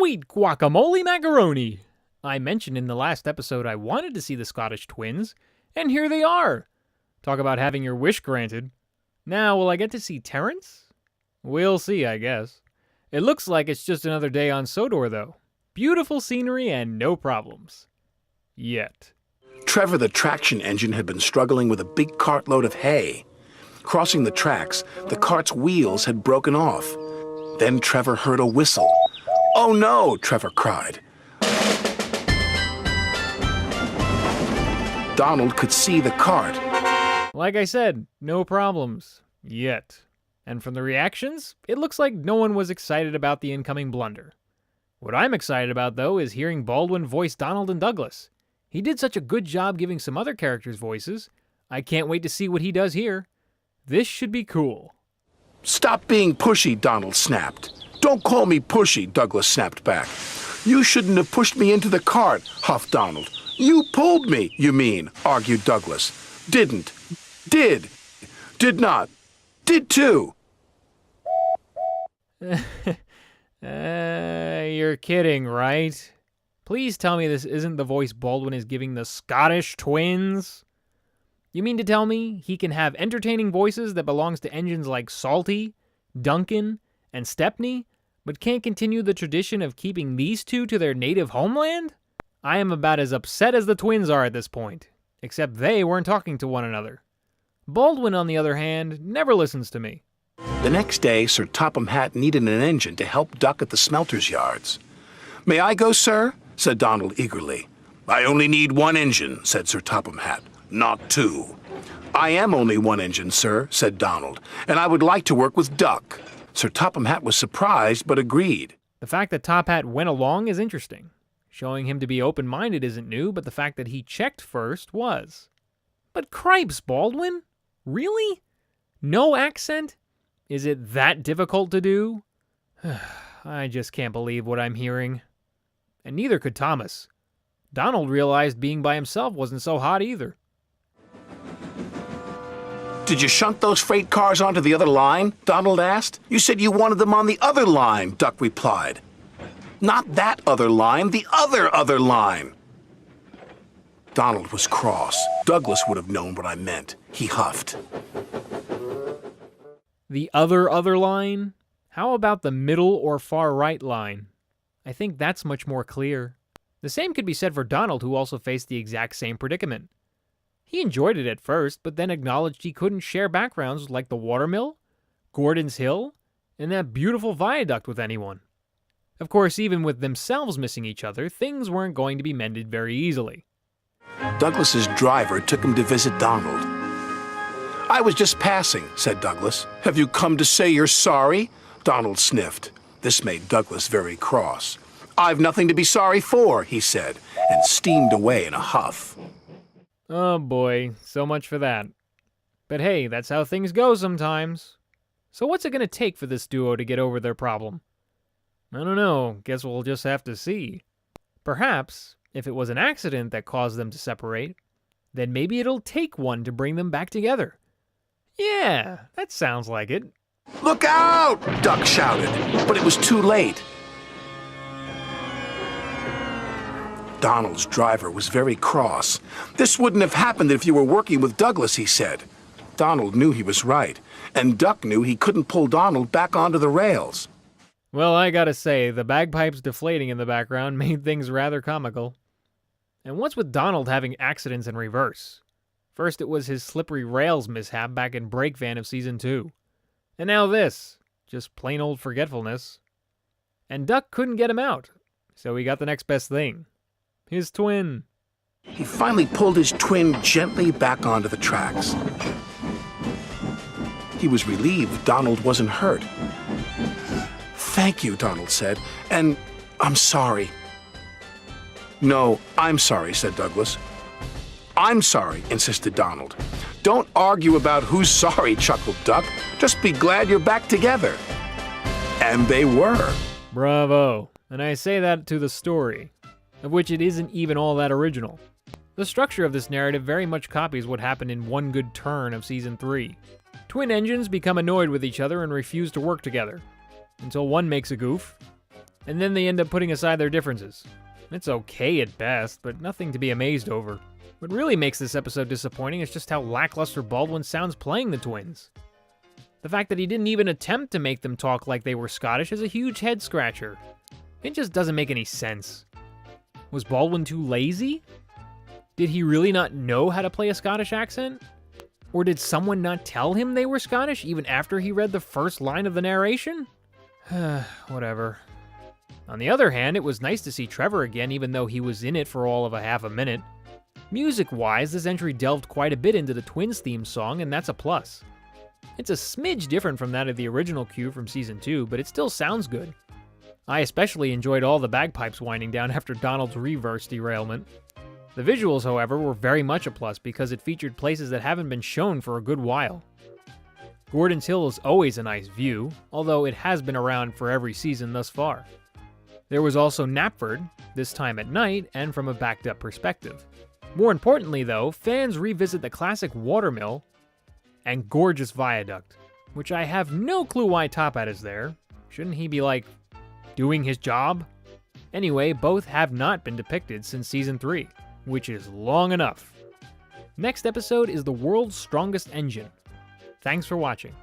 Sweet guacamole macaroni! I mentioned in the last episode I wanted to see the Scottish twins, and here they are! Talk about having your wish granted. Now, will I get to see Terrence? We'll see, I guess. It looks like it's just another day on Sodor, though. Beautiful scenery and no problems. Yet. Trevor the traction engine had been struggling with a big cartload of hay. Crossing the tracks, the cart's wheels had broken off. Then Trevor heard a whistle. "Oh no!" Trevor cried. Donald could see the cart. Like I said, no problems. Yet. And from the reactions, it looks like no one was excited about the incoming blunder. What I'm excited about, though, is hearing Baldwin voice Donald and Douglas. He did such a good job giving some other characters voices. I can't wait to see what he does here. This should be cool. "Stop being pushy," Donald snapped. "Don't call me pushy," Douglas snapped back. "You shouldn't have pushed me into the cart," huffed Donald. "You pulled me, you mean," argued Douglas. "Didn't. Did. Did not. Did too." You're kidding, right? Please tell me this isn't the voice Baldwin is giving the Scottish twins? You mean to tell me he can have entertaining voices that belongs to engines like Salty, Duncan, and Stepney, but can't continue the tradition of keeping these two to their native homeland? I am about as upset as the twins are at this point, except they weren't talking to one another. Baldwin, on the other hand, never listens to me. The next day, Sir Topham Hatt needed an engine to help Duck at the smelter's yards. "May I go, sir?" said Donald eagerly. "I only need one engine," said Sir Topham Hatt, "not two." "I am only one engine, sir," said Donald, "and I would like to work with Duck." Sir Topham Hatt was surprised, but agreed. The fact that Top Hat went along is interesting. Showing him to be open-minded isn't new, but the fact that he checked first was. But cripes, Baldwin? Really? No accent? Is it that difficult to do? I just can't believe what I'm hearing. And neither could Thomas. Donald realized being by himself wasn't so hot either. "Did you shunt those freight cars onto the other line?" Donald asked. "You said you wanted them on the other line," Duck replied. "Not that other line, the other line." Donald was cross. Douglas would have known what I meant. He huffed. The other line? How about the middle or far right line? I think that's much more clear. The same could be said for Donald, who also faced the exact same predicament. He enjoyed it at first, but then acknowledged he couldn't share backgrounds like the watermill, Gordon's Hill, and that beautiful viaduct with anyone. Of course, even with themselves missing each other, things weren't going to be mended very easily. Douglas's driver took him to visit Donald. "I was just passing," said Douglas. "Have you come to say you're sorry?" Donald sniffed. This made Douglas very cross. "I've nothing to be sorry for," he said, and steamed away in a huff. Oh boy, so much for that. But hey, that's how things go sometimes. So what's it going to take for this duo to get over their problem? I don't know, guess we'll just have to see. Perhaps, if it was an accident that caused them to separate, then maybe it'll take one to bring them back together. Yeah, that sounds like it. "Look out!" Duck shouted, but it was too late. Donald's driver was very cross. "This wouldn't have happened if you were working with Douglas," he said. Donald knew he was right, and Duck knew he couldn't pull Donald back onto the rails. Well, I gotta say, the bagpipes deflating in the background made things rather comical. And what's with Donald having accidents in reverse? First it was his slippery rails mishap back in Brake Van of Season 2. And now this. Just plain old forgetfulness. And Duck couldn't get him out, so he got the next best thing. His twin. He finally pulled his twin gently back onto the tracks. He was relieved Donald wasn't hurt. "Thank you," Donald said, "and I'm sorry." "No, I'm sorry," said Douglas. "I'm sorry," insisted Donald. "Don't argue about who's sorry," chuckled Duck. "Just be glad you're back together." And they were. Bravo. And I say that to the story, of which it isn't even all that original. The structure of this narrative very much copies what happened in One Good Turn of Season 3. Twin engines become annoyed with each other and refuse to work together, until one makes a goof, and then they end up putting aside their differences. It's okay at best, but nothing to be amazed over. What really makes this episode disappointing is just how lackluster Baldwin sounds playing the twins. The fact that he didn't even attempt to make them talk like they were Scottish is a huge head-scratcher. It just doesn't make any sense. Was Baldwin too lazy? Did he really not know how to play a Scottish accent? Or did someone not tell him they were Scottish even after he read the first line of the narration? Whatever. On the other hand, it was nice to see Trevor again even though he was in it for all of a half a minute. Music-wise, this entry delved quite a bit into the Twins theme song, and that's a plus. It's a smidge different from that of the original cue from Season 2, but it still sounds good. I especially enjoyed all the bagpipes winding down after Donald's reverse derailment. The visuals, however, were very much a plus because it featured places that haven't been shown for a good while. Gordon's Hill is always a nice view, although it has been around for every season thus far. There was also Knapford, this time at night and from a backed-up perspective. More importantly, though, fans revisit the classic watermill and gorgeous viaduct, which I have no clue why Top Hat is there. Shouldn't he be, like, doing his job? Anyway, both have not been depicted since Season 3, which is long enough. Next episode is The World's Strongest Engine. Thanks for watching.